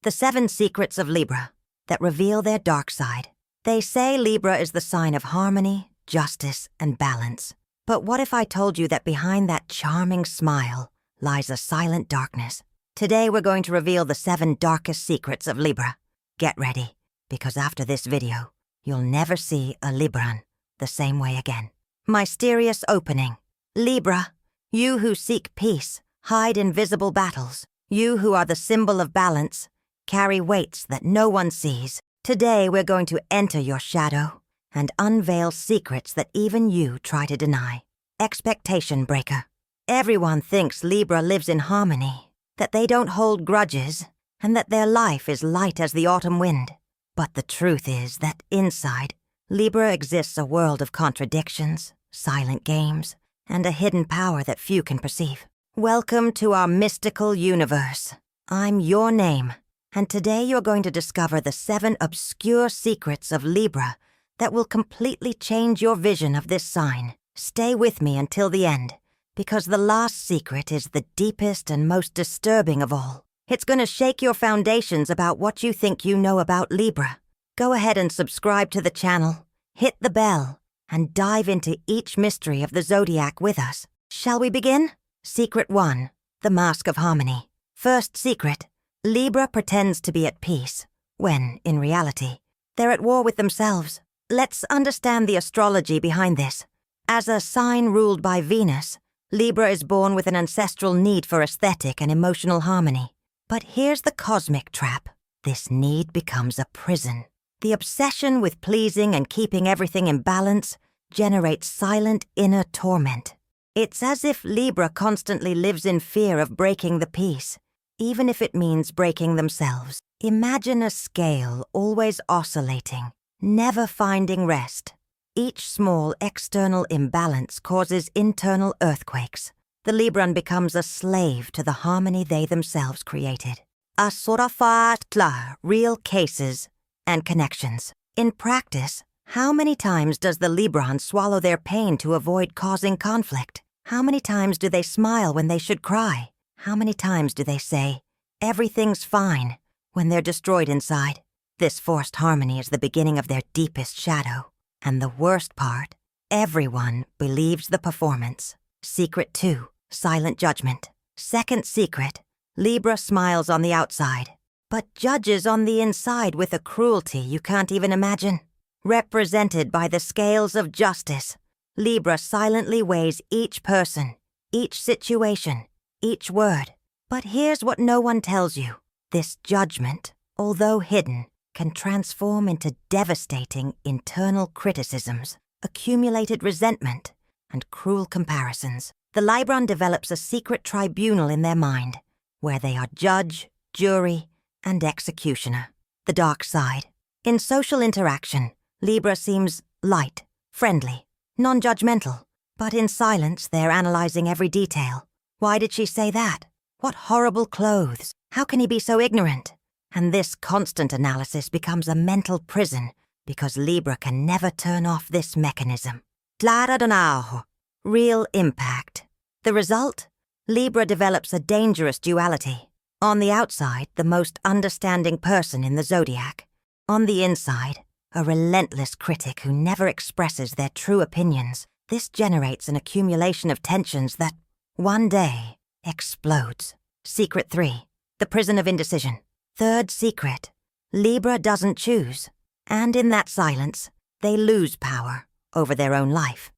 The 7 secrets of Libra that reveal their dark side. They say Libra is the sign of harmony, justice, and balance. But what if I told you that behind that charming smile lies a silent darkness? Today we're going to reveal the 7 darkest secrets of Libra. Get ready, because after this video, you'll never see a Libran the same way again. Mysterious opening. Libra, you who seek peace, hide invisible battles. You who are the symbol of balance, carry weights that no one sees. Today we're going to enter your shadow and unveil secrets that even you try to deny. Expectation breaker. Everyone thinks Libra lives in harmony, that they don't hold grudges, and that their life is light as the autumn wind. But the truth is that inside, Libra exists a world of contradictions, silent games, and a hidden power that few can perceive. Welcome to our mystical universe. I'm your name, and today you're going to discover the 7 obscure secrets of Libra that will completely change your vision of this sign. Stay with me until the end, because the last secret is the deepest and most disturbing of all. It's going to shake your foundations about what you think you know about Libra. Go ahead and subscribe to the channel, hit the bell, and dive into each mystery of the zodiac with us. Shall we begin? Secret 1. The Mask of Harmony. First secret. Libra pretends to be at peace, when, in reality, they're at war with themselves. Let's understand the astrology behind this. As a sign ruled by Venus, Libra is born with an ancestral need for aesthetic and emotional harmony. But here's the cosmic trap. This need becomes a prison. The obsession with pleasing and keeping everything in balance generates silent inner torment. It's as if Libra constantly lives in fear of breaking the peace, even if it means breaking themselves. Imagine a scale always oscillating, never finding rest. Each small external imbalance causes internal earthquakes. The Libran becomes a slave to the harmony they themselves created. Real cases and connections. In practice, how many times does the Libran swallow their pain to avoid causing conflict? How many times do they smile when they should cry? How many times do they say, "Everything's fine," when they're destroyed inside? This forced harmony is the beginning of their deepest shadow. And the worst part, everyone believes the performance. Secret 2. Silent judgment. Second secret, Libra smiles on the outside, but judges on the inside with a cruelty you can't even imagine. Represented by the scales of justice, Libra silently weighs each person, each situation, each word. But here's what no one tells you. This judgment, although hidden, can transform into devastating internal criticisms, accumulated resentment, and cruel comparisons. The Libran develops a secret tribunal in their mind, where they are judge, jury, and executioner. The dark side. In social interaction, Libra seems light, friendly, non-judgmental, but in silence they're analyzing every detail. Why did she say that? What horrible clothes? How can he be so ignorant? And this constant analysis becomes a mental prison because Libra can never turn off this mechanism. Real impact. The result? Libra develops a dangerous duality. On the outside, the most understanding person in the zodiac. On the inside, a relentless critic who never expresses their true opinions. This generates an accumulation of tensions that, one day, explodes. Secret 3. The prison of indecision. Third secret. Libra doesn't choose. And in that silence, they lose power over their own life.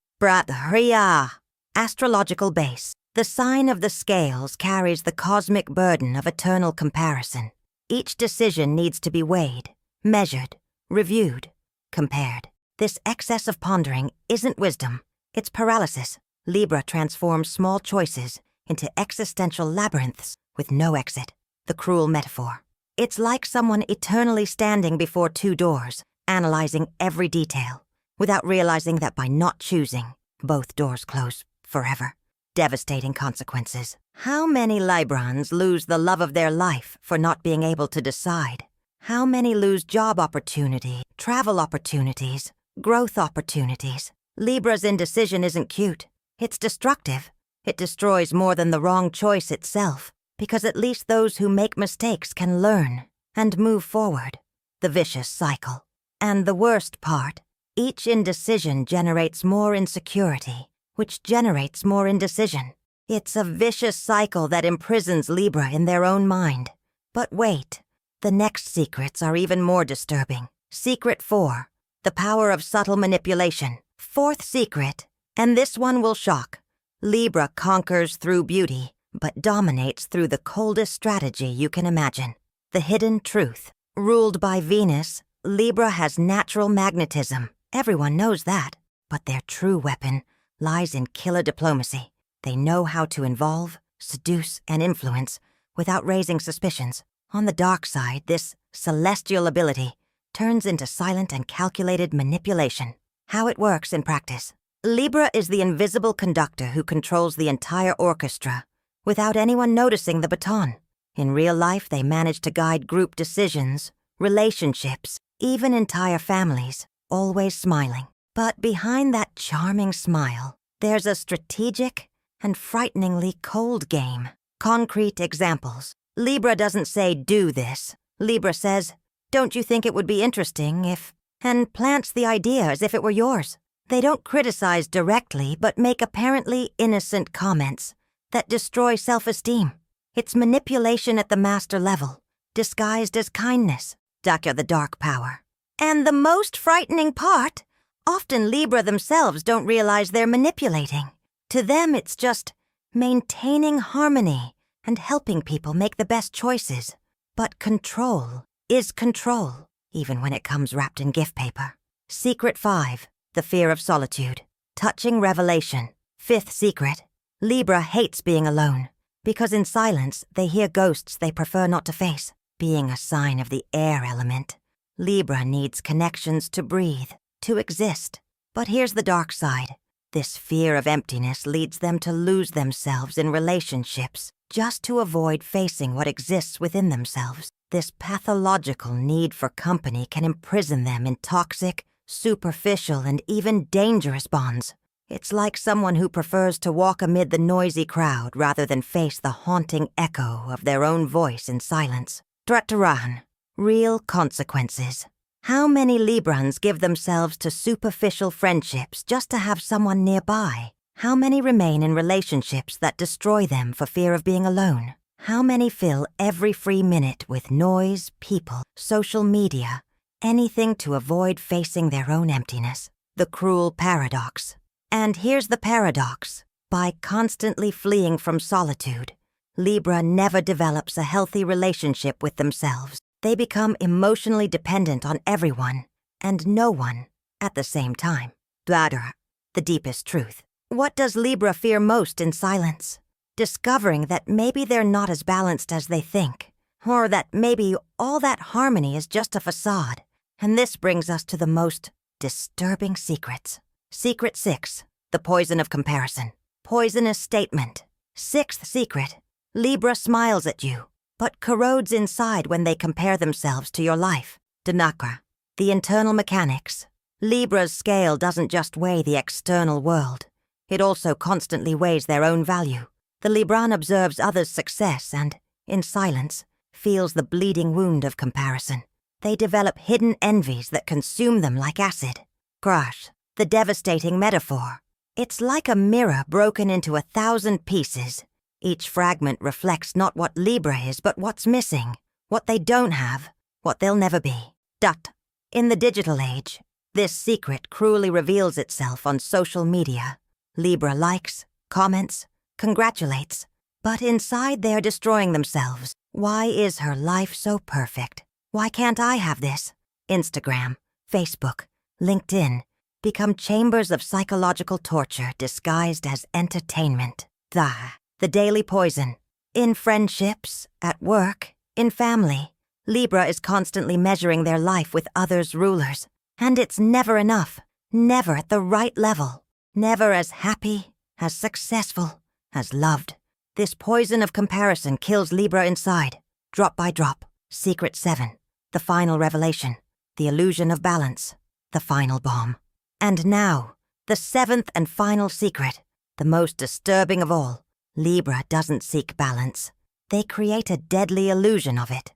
Astrological base. The sign of the scales carries the cosmic burden of eternal comparison. Each decision needs to be weighed, measured, reviewed, compared. This excess of pondering isn't wisdom, it's paralysis. Libra transforms small choices into existential labyrinths with no exit. The cruel metaphor. It's like someone eternally standing before 2 doors, analyzing every detail, without realizing that by not choosing, both doors close forever. Devastating consequences. How many Librans lose the love of their life for not being able to decide? How many lose job opportunity, travel opportunities, growth opportunities? Libra's indecision isn't cute. It's destructive. It destroys more than the wrong choice itself, because at least those who make mistakes can learn. and move forward. The vicious cycle. And the worst part, each indecision generates more insecurity, which generates more indecision. It's a vicious cycle that imprisons Libra in their own mind. But wait, the next secrets are even more disturbing. Secret 4, the power of subtle manipulation. Fourth secret, and this one will shock. Libra conquers through beauty, but dominates through the coldest strategy you can imagine. The hidden truth. Ruled by Venus, Libra has natural magnetism. Everyone knows that. But their true weapon lies in killer diplomacy. They know how to involve, seduce, and influence without raising suspicions. On the dark side, this celestial ability turns into silent and calculated manipulation. How it works in practice. Libra is the invisible conductor who controls the entire orchestra without anyone noticing the baton. In real life, they manage to guide group decisions, relationships, even entire families, always smiling. But behind that charming smile, there's a strategic and frighteningly cold game. Concrete examples. Libra doesn't say, do this. Libra says, don't you think it would be interesting if... and plants the idea as if it were yours. They don't criticize directly, but make apparently innocent comments that destroy self-esteem. It's manipulation at the master level, disguised as kindness. Daka the dark power. And the most frightening part, often Libra themselves don't realize they're manipulating. To them, it's just maintaining harmony and helping people make the best choices. But control is control, even when it comes wrapped in gift paper. Secret 5, the fear of solitude. Touching revelation. Fifth secret, Libra hates being alone, because in silence they hear ghosts they prefer not to face. Being a sign of the air element, Libra needs connections to breathe, to exist. But here's the dark side. This fear of emptiness leads them to lose themselves in relationships just to avoid facing what exists within themselves. This pathological need for company can imprison them in toxic, superficial, and even dangerous bonds. It's like someone who prefers to walk amid the noisy crowd rather than face the haunting echo of their own voice in silence. Drataran. Real consequences. How many Librans give themselves to superficial friendships just to have someone nearby? How many remain in relationships that destroy them for fear of being alone? How many fill every free minute with noise, people, social media, anything to avoid facing their own emptiness? The cruel paradox. And here's the paradox. By constantly fleeing from solitude, Libra never develops a healthy relationship with themselves. They become emotionally dependent on everyone and no one at the same time. Bladder, the deepest truth. What does Libra fear most in silence? Discovering that maybe they're not as balanced as they think, or that maybe all that harmony is just a facade. And this brings us to the most disturbing secrets. Secret 6, the poison of comparison. Poisonous statement. Sixth secret, Libra smiles at you, but corrodes inside when they compare themselves to your life. Dinakra, the internal mechanics. Libra's scale doesn't just weigh the external world. It also constantly weighs their own value. The Libran observes others' success and, in silence, feels the bleeding wound of comparison. They develop hidden envies that consume them like acid. Crash, the devastating metaphor. It's like a mirror broken into 1,000 pieces. Each fragment reflects not what Libra is, but what's missing, what they don't have, what they'll never be. Dut. In the digital age, this secret cruelly reveals itself on social media. Libra likes, comments, congratulates, but inside they're destroying themselves. Why is her life so perfect? Why can't I have this? Instagram, Facebook, LinkedIn become chambers of psychological torture disguised as entertainment. The daily poison. In friendships, at work, in family, Libra is constantly measuring their life with others' rulers. And it's never enough, never at the right level, never as happy, as successful, as loved. This poison of comparison kills Libra inside, drop by drop. Secret 7, the final revelation, the illusion of balance, the final bomb. And now, the 7th and final secret, the most disturbing of all. Libra doesn't seek balance. They create a deadly illusion of it.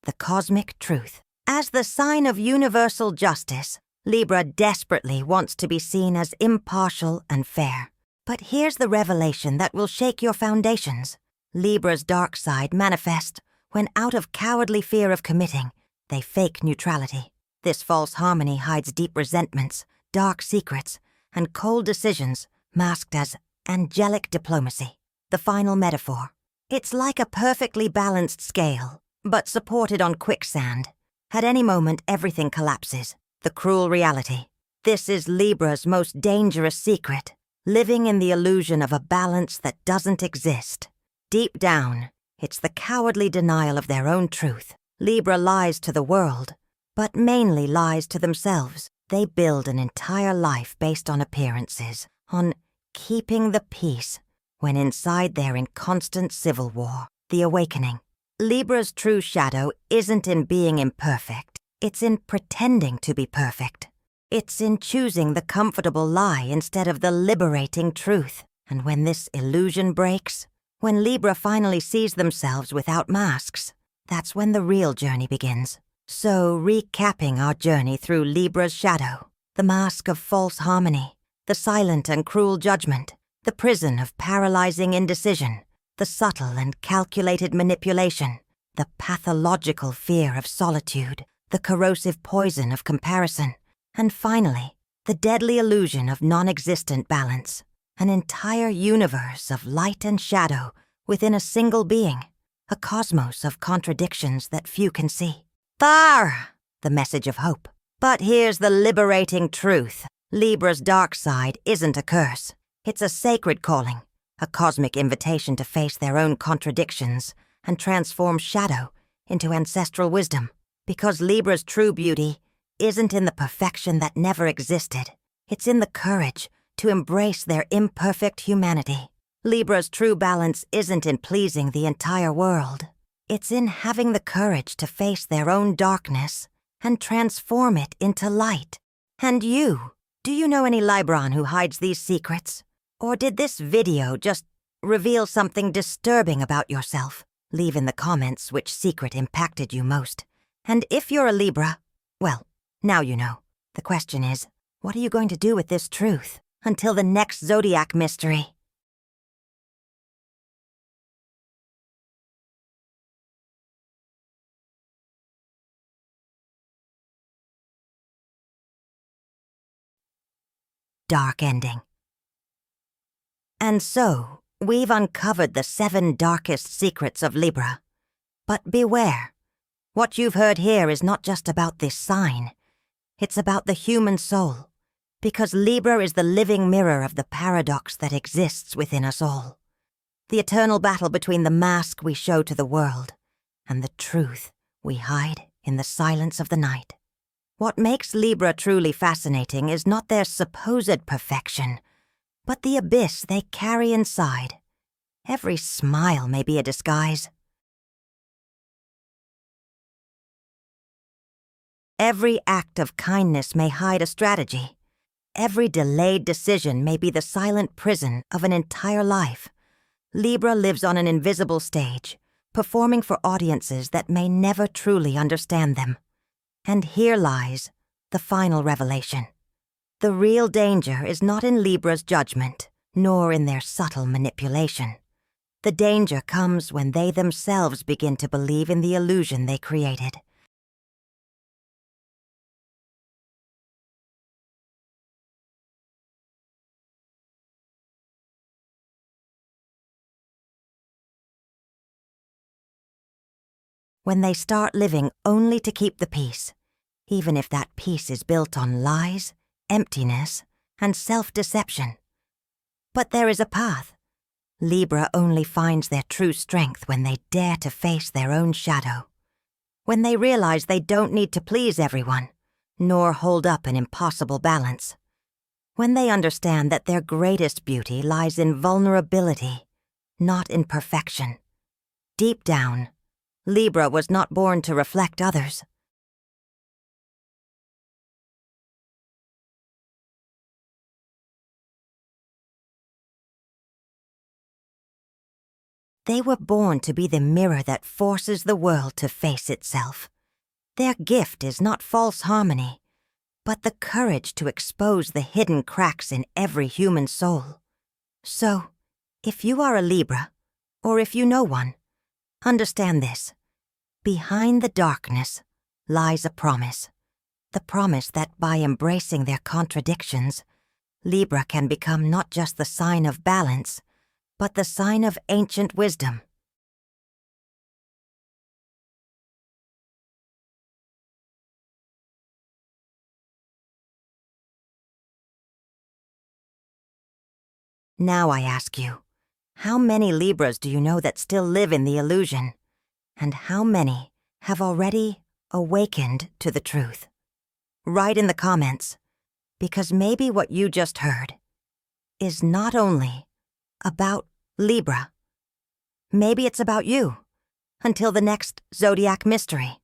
the cosmic truth. As the sign of universal justice, Libra desperately wants to be seen as impartial and fair. But here's the revelation that will shake your foundations. Libra's dark side manifests when, out of cowardly fear of committing, they fake neutrality. This false harmony hides deep resentments, dark secrets, and cold decisions masked as angelic diplomacy. The final metaphor. It's like a perfectly balanced scale, but supported on quicksand. At any moment, everything collapses. The cruel reality. This is Libra's most dangerous secret, living in the illusion of a balance that doesn't exist. Deep down, it's the cowardly denial of their own truth. Libra lies to the world, but mainly lies to themselves. They build an entire life based on appearances, on keeping the peace, when inside they're in constant civil war. The awakening. Libra's true shadow isn't in being imperfect. It's in pretending to be perfect. It's in choosing the comfortable lie instead of the liberating truth. And when this illusion breaks, when Libra finally sees themselves without masks, that's when the real journey begins. So, recapping our journey through Libra's shadow, the mask of false harmony, the silent and cruel judgment, the prison of paralyzing indecision, the subtle and calculated manipulation, the pathological fear of solitude, the corrosive poison of comparison, and finally, the deadly illusion of non-existent balance, an entire universe of light and shadow within a single being, a cosmos of contradictions that few can see. Far! The message of hope. But here's the liberating truth. Libra's dark side isn't a curse. It's a sacred calling, a cosmic invitation to face their own contradictions and transform shadow into ancestral wisdom. Because Libra's true beauty isn't in the perfection that never existed. It's in the courage to embrace their imperfect humanity. Libra's true balance isn't in pleasing the entire world. It's in having the courage to face their own darkness and transform it into light. And you, do you know any Libran who hides these secrets? Or did this video just reveal something disturbing about yourself? Leave in the comments which secret impacted you most. And if you're a Libra, well, now you know. The question is, what are you going to do with this truth until the next zodiac mystery? Dark ending. And so, we've uncovered the 7 darkest secrets of Libra. But beware. What you've heard here is not just about this sign. It's about the human soul. Because Libra is the living mirror of the paradox that exists within us all. The eternal battle between the mask we show to the world and the truth we hide in the silence of the night. What makes Libra truly fascinating is not their supposed perfection, but the abyss they carry inside. Every smile may be a disguise. Every act of kindness may hide a strategy. Every delayed decision may be the silent prison of an entire life. Libra lives on an invisible stage, performing for audiences that may never truly understand them. And here lies the final revelation. The real danger is not in Libra's judgment, nor in their subtle manipulation. The danger comes when they themselves begin to believe in the illusion they created. When they start living only to keep the peace, even if that peace is built on lies, emptiness, and self-deception. But there is a path. Libra only finds their true strength when they dare to face their own shadow. When they realize they don't need to please everyone, nor hold up an impossible balance. When they understand that their greatest beauty lies in vulnerability, not in perfection. Deep down, Libra was not born to reflect others. They were born to be the mirror that forces the world to face itself. Their gift is not false harmony, but the courage to expose the hidden cracks in every human soul. So, if you are a Libra, or if you know one, understand this. Behind the darkness lies a promise. The promise that by embracing their contradictions, Libra can become not just the sign of balance, but the sign of ancient wisdom. Now I ask you, how many Libras do you know that still live in the illusion? And how many have already awakened to the truth? Write in the comments, because maybe what you just heard is not only about Libra. Maybe it's about you. Until the next Zodiac Mystery.